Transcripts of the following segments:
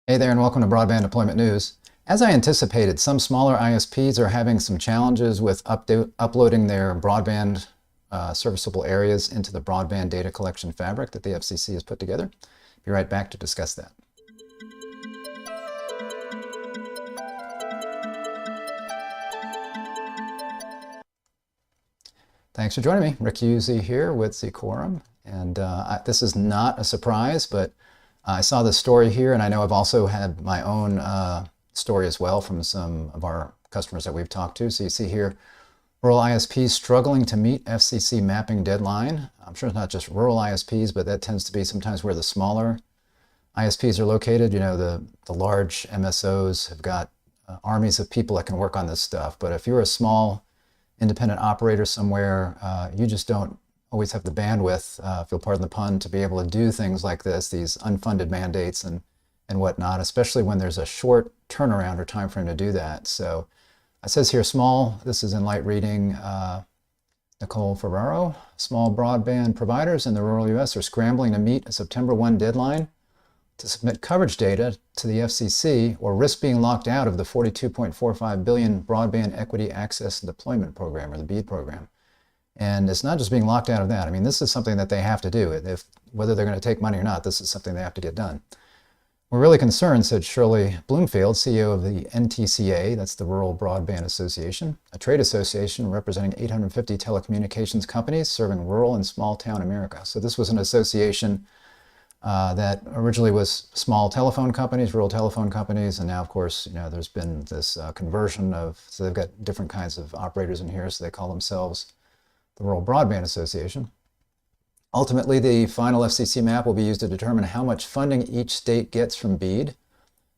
Hey there and welcome to Broadband Deployment News. As I anticipated, some smaller ISPs are having some challenges with uploading their broadband serviceable areas into the Broadband Data Collection fabric that the FCC has put together. Be right back to discuss that. Thanks for joining me. Rick Uzzi here with Quorum. And this is not a surprise, but I saw this story here, and I know I've also had my own story as well from some of our customers that we've talked to. So you see here, rural ISPs struggling to meet FCC mapping deadline. I'm sure it's not just rural ISPs, but that tends to be sometimes where the smaller ISPs are located. You know, the large MSOs have got armies of people that can work on this stuff. But if you're a small independent operator somewhere, you just don't always have the bandwidth, if you'll pardon the pun, to be able to do things like this, these unfunded mandates and whatnot, especially when there's a short turnaround or time frame to do that. So it says here small, this is in light reading, Nicole Ferraro, small broadband providers in the rural US are scrambling to meet a September 1 deadline to submit coverage data to the FCC or risk being locked out of the $42.45 billion Broadband Equity Access and Deployment Program, or the BEAD program. And it's not just being locked out of that. I mean, this is something that they have to do. Whether they're going to take money or not, this is something they have to get done. We're really concerned, said Shirley Bloomfield, CEO of the NTCA, that's the Rural Broadband Association, a trade association representing 850 telecommunications companies serving rural and small town America. So this was an association that originally was small telephone companies, rural telephone companies, and now, of course, you know, there's been this conversion of, so they've got different kinds of operators in here, so they call themselves the Rural Broadband Association. Ultimately, the final FCC map will be used to determine how much funding each state gets from BEAD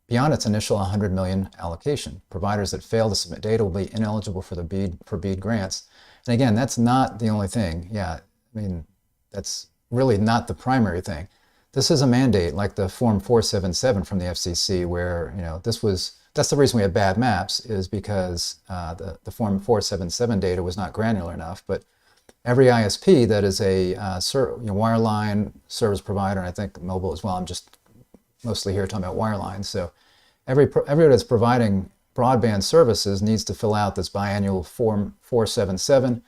beyond its initial $100 million allocation. Providers that fail to submit data will be ineligible for BEAD grants. And again, that's not the only thing. Yeah, I mean, that's really not the primary thing. This is a mandate like the Form 477 from the FCC, where, you know, that's the reason we have bad maps, is because the Form 477 data was not granular enough. But every ISP that is a wireline service provider, and I think mobile as well, I'm just mostly here talking about wireline. So everyone that's providing broadband services needs to fill out this biannual Form 477.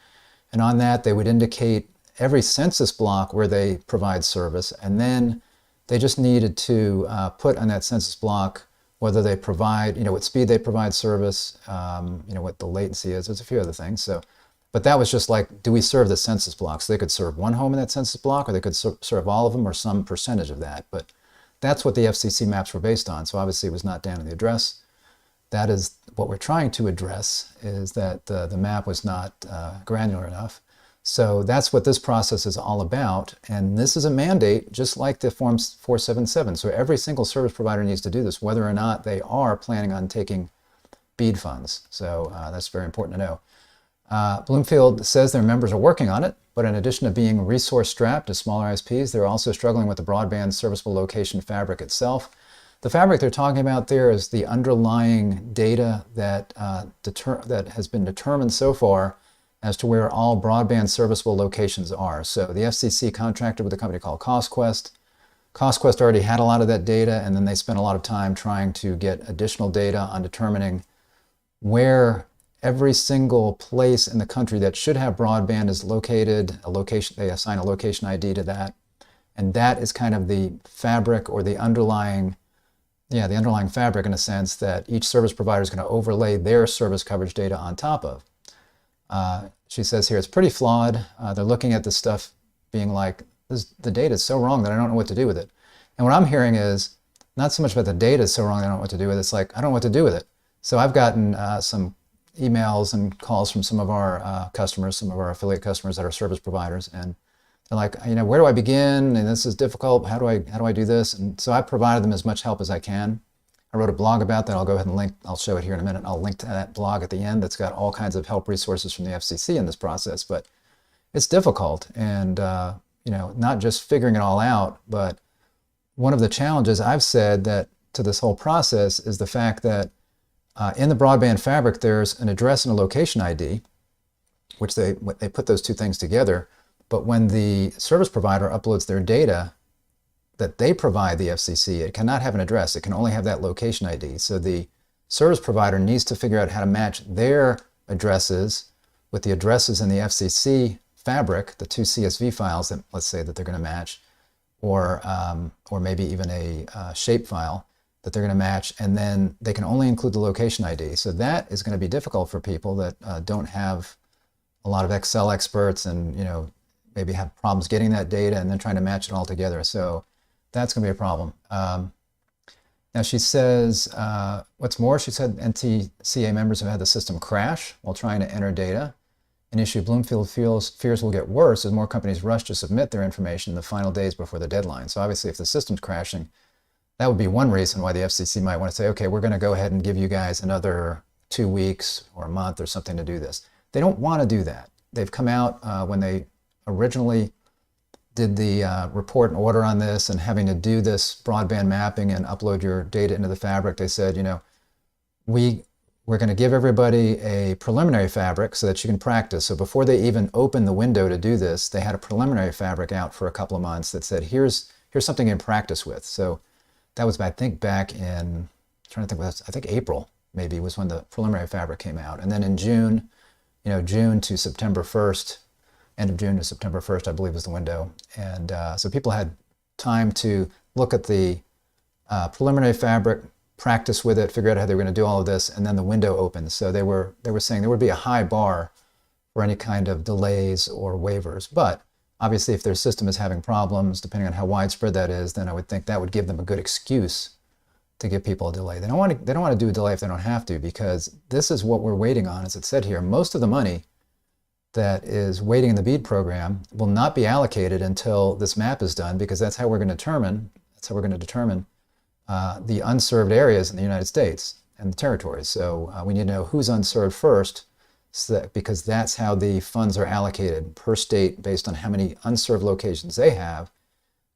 And on that, they would indicate every census block where they provide service. And then they just needed to put on that census block whether they provide, you know, what speed they provide service, you know, what the latency is. There's a few other things. So, but that was just like, do we serve the census block? So they could serve one home in that census block, or they could serve all of them, or some percentage of that. But that's what the FCC maps were based on. So obviously it was not down in the address. That is what we're trying to address, is that the map was not granular enough. So that's what this process is all about. And this is a mandate, just like the Form 477. So every single service provider needs to do this, whether or not they are planning on taking BEAD funds. So that's very important to know. Bloomfield says their members are working on it, but in addition to being resource strapped to smaller ISPs, they're also struggling with the broadband serviceable location fabric itself. The fabric they're talking about there is the underlying data that has been determined so far as to where all broadband serviceable locations are. So the FCC contracted with a company called CostQuest. CostQuest already had a lot of that data, and then they spent a lot of time trying to get additional data on determining where every single place in the country that should have broadband is located. They assign a location ID to that. And that is kind of the fabric, or the underlying fabric, in a sense, that each service provider is going to overlay their service coverage data on top of. She says here, it's pretty flawed. They're looking at this stuff being like, the data is so wrong that I don't know what to do with it. And what I'm hearing is not so much about the data is so wrong that I don't know what to do with it. It's like, I don't know what to do with it. So I've gotten some emails and calls from some of our customers, some of our affiliate customers that are service providers, and they're like, you know, where do I begin? And this is difficult. How do I do this? And so I provided them as much help as I can. I wrote a blog about that. I'll go ahead and link. I'll show it here in a minute. I'll link to that blog at the end. That's got all kinds of help resources from the FCC in this process. But it's difficult, and you know, not just figuring it all out, but one of the challenges I've said that to this whole process is the fact that in the broadband fabric, there's an address and a location ID, which they put those two things together. But when the service provider uploads their data, that they provide the FCC, it cannot have an address. It can only have that location ID. So the service provider needs to figure out how to match their addresses with the addresses in the FCC fabric, the two CSV files that, let's say, that they're going to match, or maybe even a shape file that they're going to match, and then they can only include the location ID. So that is going to be difficult for people that don't have a lot of Excel experts and, maybe have problems getting that data and then trying to match it all together. So that's going to be a problem. Now she says, what's more, she said NTCA members have had the system crash while trying to enter data. An issue Bloomfield fears will get worse as more companies rush to submit their information in the final days before the deadline. So obviously if the system's crashing, that would be one reason why the FCC might want to say, okay, we're going to go ahead and give you guys another 2 weeks or a month or something to do this. They don't want to do that. They've come out when they originally did the report and order on this and having to do this broadband mapping and upload your data into the fabric. They said, we're going to give everybody a preliminary fabric so that you can practice. So before they even opened the window to do this, they had a preliminary fabric out for a couple of months that said, here's something you can practice with. So that was, I think, back in, I'm trying to think, I think April maybe was when the preliminary fabric came out. And then in June, June to September 1st, end of June to September 1st, I believe was the window. And so people had time to look at the preliminary fabric, practice with it, figure out how they were going to do all of this, and then the window opened. So they were saying there would be a high bar for any kind of delays or waivers. But obviously, if their system is having problems, depending on how widespread that is, then I would think that would give them a good excuse to give people a delay. They don't want to do a delay if they don't have to, because this is what we're waiting on. As it said here, most of the money that is waiting in the BEAD program will not be allocated until this map is done, because that's how we're going to determine. The unserved areas in the United States and the territories. So we need to know who's unserved first, because that's how the funds are allocated per state based on how many unserved locations they have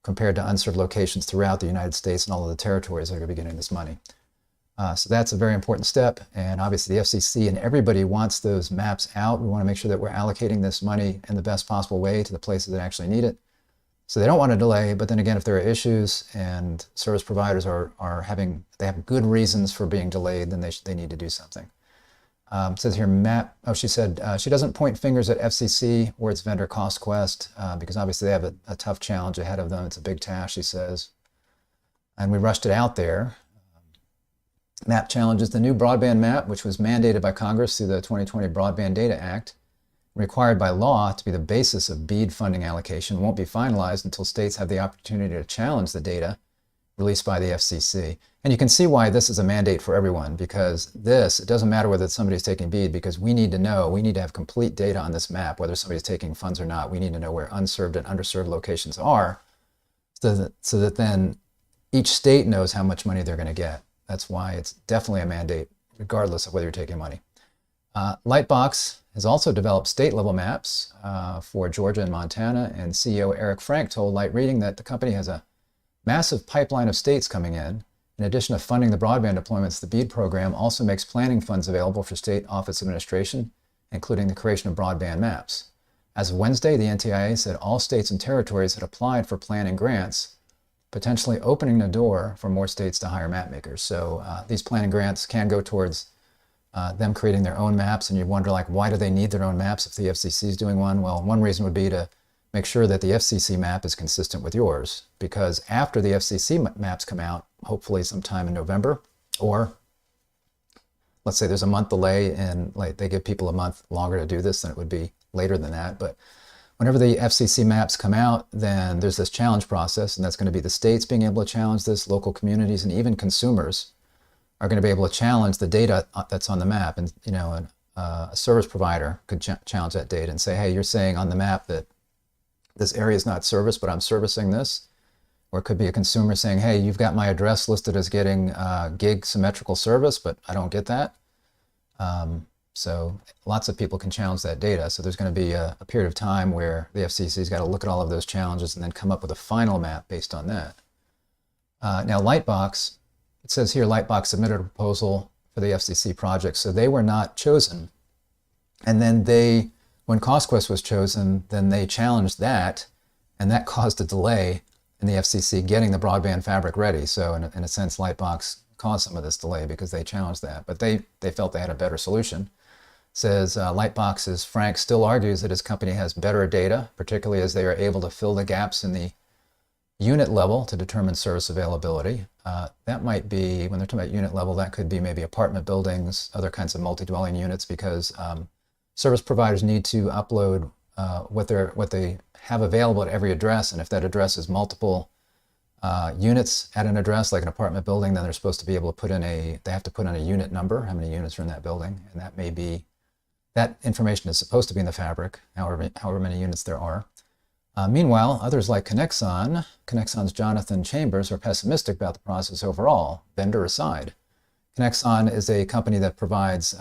compared to unserved locations throughout the United States and all of the territories that are going to be getting this money. So that's a very important step. And obviously the FCC and everybody wants those maps out. We want to make sure that we're allocating this money in the best possible way to the places that actually need it. So they don't want to delay, but then again, if there are issues and service providers they have good reasons for being delayed, then they need to do something. It says here, she said she doesn't point fingers at FCC or its vendor CostQuest because obviously they have a tough challenge ahead of them. It's a big task, she says. And we rushed it out there. MAP challenges the new broadband map, which was mandated by Congress through the 2020 Broadband Data Act, required by law to be the basis of BEAD funding allocation, won't be finalized until states have the opportunity to challenge the data released by the FCC. And you can see why this is a mandate for everyone, because it doesn't matter whether somebody's taking BEAD, because we need to have complete data on this map, whether somebody's taking funds or not. We need to know where unserved and underserved locations are so that then each state knows how much money they're going to get. That's why it's definitely a mandate, regardless of whether you're taking money. Lightbox has also developed state-level maps for Georgia and Montana, and CEO Eric Frank told Light Reading that the company has a massive pipeline of states coming in. In addition to funding the broadband deployments, the BEAD program also makes planning funds available for state office administration, including the creation of broadband maps. As of Wednesday, the NTIA said all states and territories had applied for planning grants, potentially opening the door for more states to hire map makers. So these planning grants can go towards them creating their own maps, and you wonder, why do they need their own maps if the FCC is doing one? Well, one reason would be to make sure that the FCC map is consistent with yours, because after the FCC maps come out, hopefully sometime in November, or let's say there's a month delay and they give people a month longer to do this, then it would be later than that. But whenever the FCC maps come out, then there's this challenge process, and that's going to be the states being able to challenge this, local communities, and even consumers are going to be able to challenge the data that's on the map. And a service provider could challenge that data and say, hey, you're saying on the map that this area is not serviced, but I'm servicing this. Or it could be a consumer saying, hey, you've got my address listed as getting gig symmetrical service, but I don't get that. So lots of people can challenge that data. So there's going to be a period of time where the FCC's got to look at all of those challenges and then come up with a final map based on that. Now, Lightbox, it says here, Lightbox submitted a proposal for the FCC project, so they were not chosen. And then when CostQuest was chosen, then they challenged that, and that caused a delay. in the FCC getting the broadband fabric ready. So in a sense, Lightbox caused some of this delay because they challenged that, but they felt they had a better solution. Says Lightbox's Frank still argues that his company has better data, particularly as they are able to fill the gaps in the unit level to determine service availability. That might be, when they're talking about unit level, that could be maybe apartment buildings, other kinds of multi-dwelling units, because service providers need to upload what they have available at every address, and if that address is multiple units at an address, like an apartment building, then they're supposed to be able to put in they have to put in a unit number, how many units are in that building, and that may be, that information is supposed to be in the fabric, however many units there are. Meanwhile, others like Connexon's Jonathan Chambers are pessimistic about the process overall, vendor aside. Connexon is a company that provides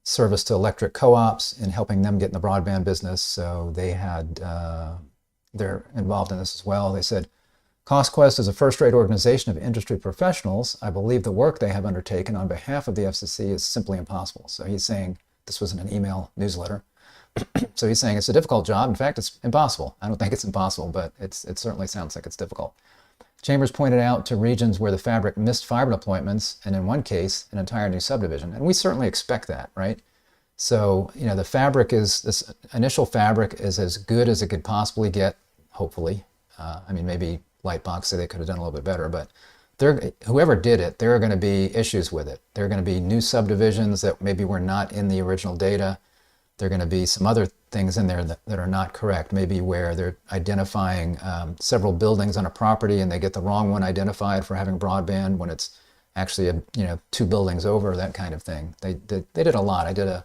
service to electric co-ops in helping them get in the broadband business, so they're involved in this as well. They said, CostQuest is a first-rate organization of industry professionals. I believe the work they have undertaken on behalf of the FCC is simply impossible. So he's saying, this was in an email newsletter, so he's saying it's a difficult job. In fact, it's impossible. I don't think it's impossible, but it certainly sounds like it's difficult. Chambers pointed out to regions where the fabric missed fiber deployments, and in one case, an entire new subdivision. And we certainly expect that, right? So, the fabric this initial fabric is as good as it could possibly get, hopefully. I mean, maybe Lightbox say they could have done a little bit better, but whoever did it, there are going to be issues with it. There are going to be new subdivisions that maybe were not in the original data. There are going to be some other things in there that are not correct, maybe where they're identifying several buildings on a property and they get the wrong one identified for having broadband when it's actually 2 buildings over, that kind of thing. They did a lot. I did a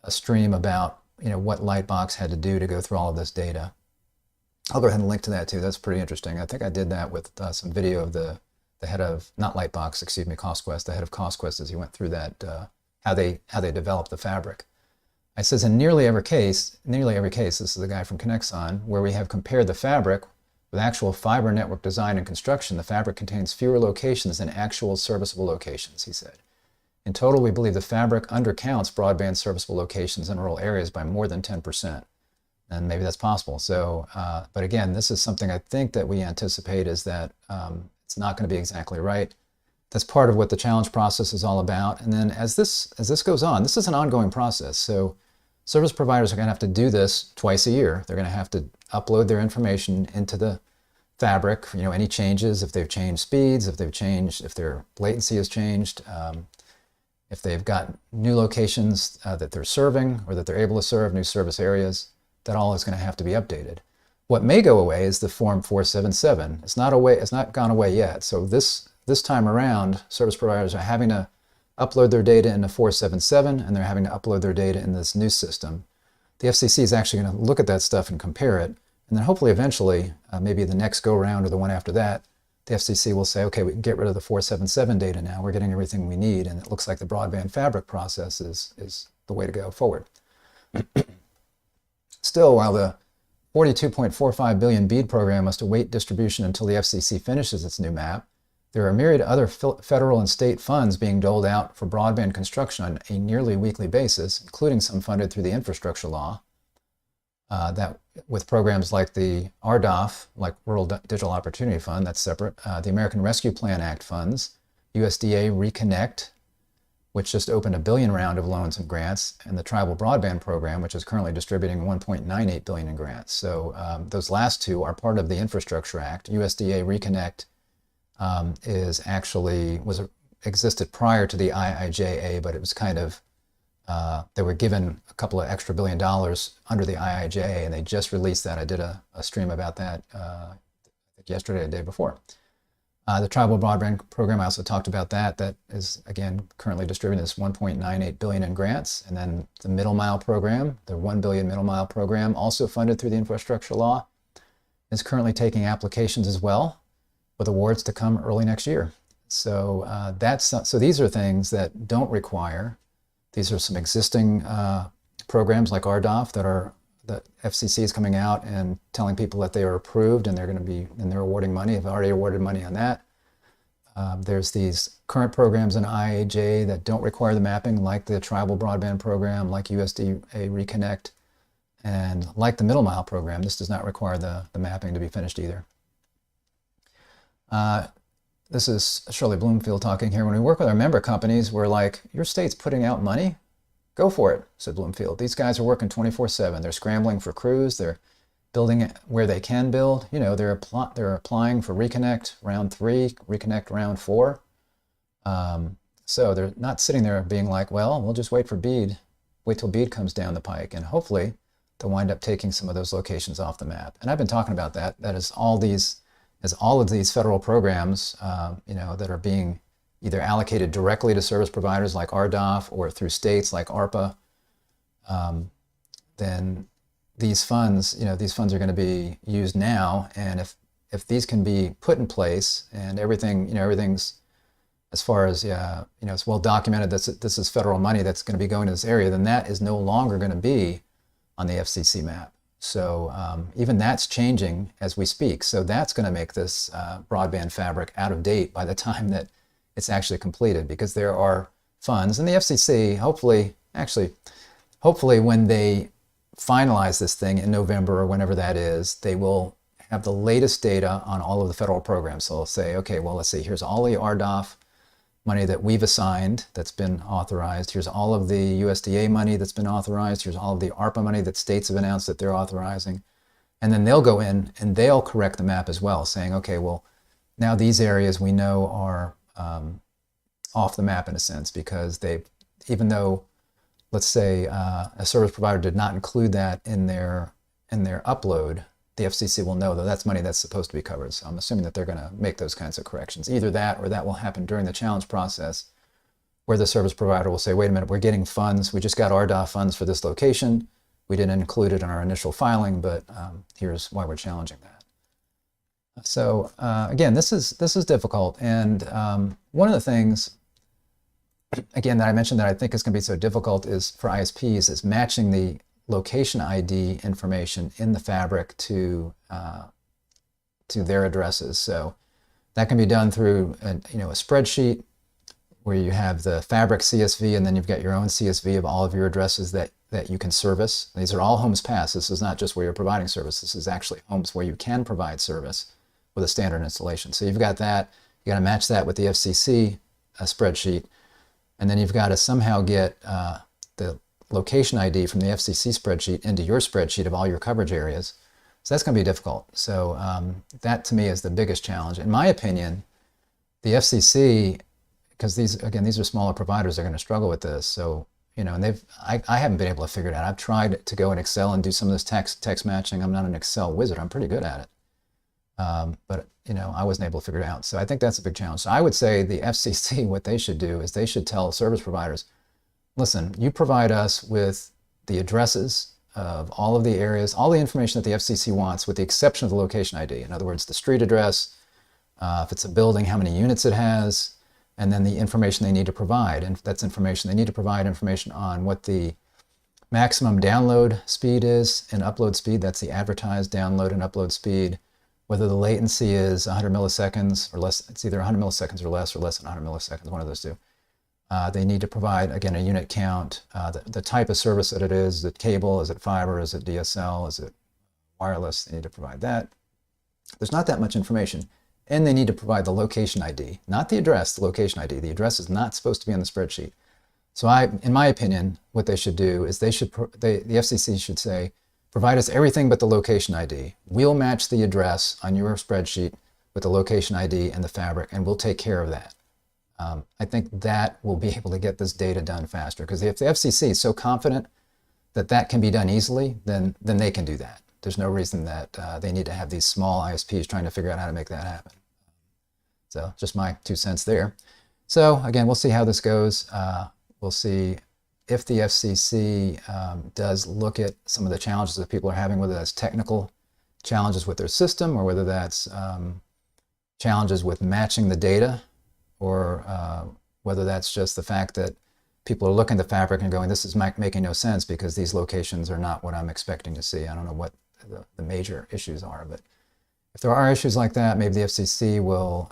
stream about what Lightbox had to do to go through all of this data. I'll go ahead and link to that too. That's pretty interesting. I think I did that with some video of the head of, not Lightbox, excuse me, CostQuest, the head of CostQuest, as he went through that, how they developed the fabric. It says in nearly every case, this is the guy from Connexon, where we have compared the fabric with actual fiber network design and construction, the fabric contains fewer locations than actual serviceable locations, he said. In total, we believe the fabric undercounts broadband serviceable locations in rural areas by more than 10%. And maybe that's possible. So, but again, this is something I think that we anticipate is that it's not going to be exactly right. That's part of what the challenge process is all about. And then as this goes on, this is an ongoing process. So service providers are going to have to do this twice a year. They're going to have to upload their information into the fabric, any changes, if they've changed speeds, if their latency has changed, if they've got new locations that they're serving or that they're able to serve, new service areas, that all is going to have to be updated. What may go away is the Form 477. It's not gone away yet. So this time around, service providers are having to upload their data into 477, and they're having to upload their data in this new system. The FCC is actually going to look at that stuff and compare it, and then hopefully eventually, maybe the next go-round or the one after that, the FCC will say, okay, we can get rid of the 477 data now. We're getting everything we need, and it looks like the broadband fabric process is the way to go forward. Still, while the $42.45 billion BEAD program must await distribution until the FCC finishes its new map, there are a myriad of other federal and state funds being doled out for broadband construction on a nearly weekly basis, including some funded through the infrastructure law, that with programs like the RDOF, like Rural Digital Opportunity Fund, that's separate, the American Rescue Plan Act funds, USDA Reconnect, which just opened a $1 billion round of loans and grants, and the Tribal Broadband Program, which is currently distributing $1.98 billion in grants. So those last two are part of the Infrastructure Act. USDA Reconnect existed prior to the IIJA, but it was kind of, they were given a couple of extra $1 billion under the IIJA, and they just released that. I did a stream about that yesterday or the day before. The Tribal Broadband Program, I also talked about that. That is, again, currently distributing this $1.98 billion in grants. And then the Middle Mile Program, the $1 billion Middle Mile Program, also funded through the infrastructure law, is currently taking applications as well, with awards to come early next year. So so these are things that don't require. These are some existing programs like RDOF that FCC is coming out and telling people that they are approved and they're awarding money. They've already awarded money on that. There's these current programs in IIJA that don't require the mapping, like the Tribal Broadband Program, like USDA Reconnect. And like the middle mile program, this does not require the mapping to be finished either. This is Shirley Bloomfield talking here. When we work with our member companies, we're like, your state's putting out money? Go for it, said Bloomfield. These guys are working 24/7. They're scrambling for crews. They're building it where they can build. You know, they're applying for Reconnect round 3, Reconnect round 4. So they're not sitting there being like, well, we'll just wait for BEAD, wait till BEAD comes down the pike, and hopefully they'll wind up taking some of those locations off the map. And I've been talking about that. That is all of these federal programs, you know, that are being either allocated directly to service providers like RDOF or through states like ARPA, then these funds, you know, these funds are going to be used now. And if these can be put in place and everything, you know, everything's as far as, you know, it's well documented that this is federal money that's going to be going to this area, then that is no longer going to be on the FCC map. So even that's changing as we speak. So that's going to make this broadband fabric out of date by the time that it's actually completed, because there are funds, and the FCC, hopefully when they finalize this thing in November or whenever that is, they will have the latest data on all of the federal programs. So they'll say, okay, well, let's see, here's all the RDOF money that we've assigned that's been authorized. Here's all of the USDA money that's been authorized. Here's all of the ARPA money that states have announced that they're authorizing. And then they'll go in and they'll correct the map as well, saying, okay, well, now these areas we know are off the map in a sense, because even though, let's say, a service provider did not include that in their upload, the FCC will know that that's money that's supposed to be covered. So I'm assuming that they're going to make those kinds of corrections. Either that, or that will happen during the challenge process, where the service provider will say, wait a minute, we're getting funds. We just got RDOF funds for this location. We didn't include it in our initial filing, but here's why we're challenging that. So again, this is difficult. And one of the things, again, that I mentioned that I think is going to be so difficult is for ISPs is matching the location ID information in the fabric to their addresses. So that can be done through a spreadsheet where you have the fabric CSV, and then you've got your own CSV of all of your addresses that you can service. These are all homes passed. This is not just where you're providing service. This is actually homes where you can provide service with a standard installation. So you've got that. You got to match that with the FCC spreadsheet, and then you've got to somehow get the location ID from the FCC spreadsheet into your spreadsheet of all your coverage areas. So that's going to be difficult. So that to me is the biggest challenge. In my opinion, the FCC, because these are smaller providers, they're going to struggle with this. So, you know, and I haven't been able to figure it out. I've tried to go in Excel and do some of this text matching. I'm not an Excel wizard. I'm pretty good at it. But, you know, I wasn't able to figure it out. So I think that's a big challenge. So I would say the FCC, what they should do is they should tell service providers, listen, you provide us with the addresses of all of the areas, all the information that the FCC wants, with the exception of the location ID. In other words, the street address, if it's a building, how many units it has, and then the information they need to provide. And that's information, they need to provide information on what the maximum download speed is and upload speed. That's the advertised download and upload speed. Whether the latency is 100 milliseconds or less, it's either 100 milliseconds or less than 100 milliseconds, one of those two. They need to provide, again, a unit count, the type of service that it is it cable, is it fiber, is it DSL, is it wireless? They need to provide that. There's not that much information. And they need to provide the location ID, not the address, the location ID. The address is not supposed to be on the spreadsheet. So in my opinion, what they should do is the FCC should say, provide us everything but the location ID. We'll match the address on your spreadsheet with the location ID and the fabric, and we'll take care of that. I think that will be able to get this data done faster, because if the FCC is so confident that that can be done easily, then they can do that. There's no reason that they need to have these small ISPs trying to figure out how to make that happen. So just my 2 cents there. So again, we'll see how this goes. We'll see if the FCC does look at some of the challenges that people are having, whether that's technical challenges with their system or whether that's challenges with matching the data, or whether that's just the fact that people are looking at the fabric and going, this is making no sense because these locations are not what I'm expecting to see. I don't know what the major issues are, but If there are issues like that, maybe the FCC will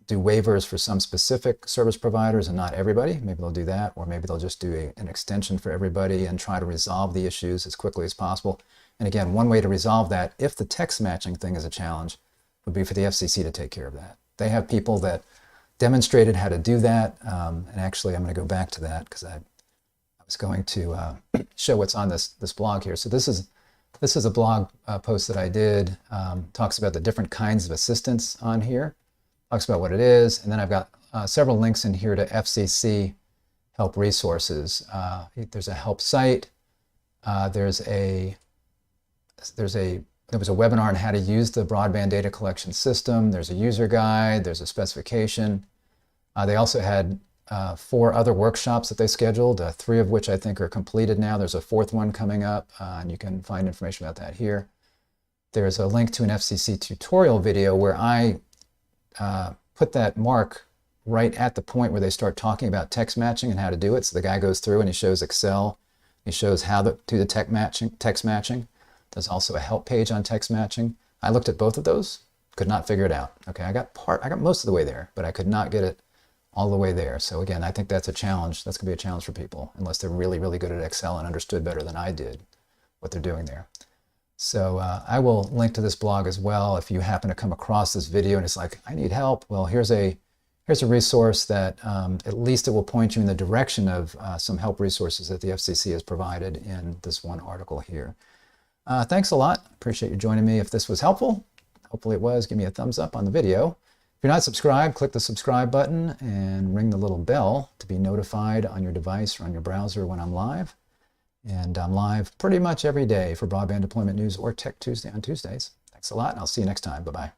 do waivers for some specific service providers and not everybody. Maybe they'll do that, or maybe they'll just do an extension for everybody and try to resolve the issues as quickly as possible. And again, one way to resolve that, if the text matching thing is a challenge, would be for the FCC to take care of that. They have people that demonstrated how to do that. And actually, I'm going to go back to that because I was going to show what's on this blog here. So this is a blog post that I did. Talks about the different kinds of assistance on here. Talks about what it is. And then I've got several links in here to FCC help resources. There's a help site. There was a webinar on how to use the broadband data collection system. There's a user guide. There's a specification. They also had 4 other workshops that they scheduled, 3 of which I think are completed now. There's a 4th one coming up, and you can find information about that here. There's a link to an FCC tutorial video where I put that mark right at the point where they start talking about text matching and how to do it. So the guy goes through and he shows Excel. He shows how to do the text matching. There's also a help page on text matching. I looked at both of those, could not figure it out. Okay, I got most of the way there, but I could not get it all the way there. So again, I think that's a challenge. That's gonna be a challenge for people unless they're really, really good at Excel and understood better than I did what they're doing there. So I will link to this blog as well. If you happen to come across this video and it's like, I need help. Well, here's a resource that at least it will point you in the direction of some help resources that the FCC has provided in this one article here. Thanks a lot. Appreciate you joining me. If this was helpful, hopefully it was, give me a thumbs up on the video. If you're not subscribed, click the subscribe button and ring the little bell to be notified on your device or on your browser when I'm live. And I'm live pretty much every day for Broadband Deployment News or Tech Tuesday on Tuesdays. Thanks a lot, and I'll see you next time. Bye-bye.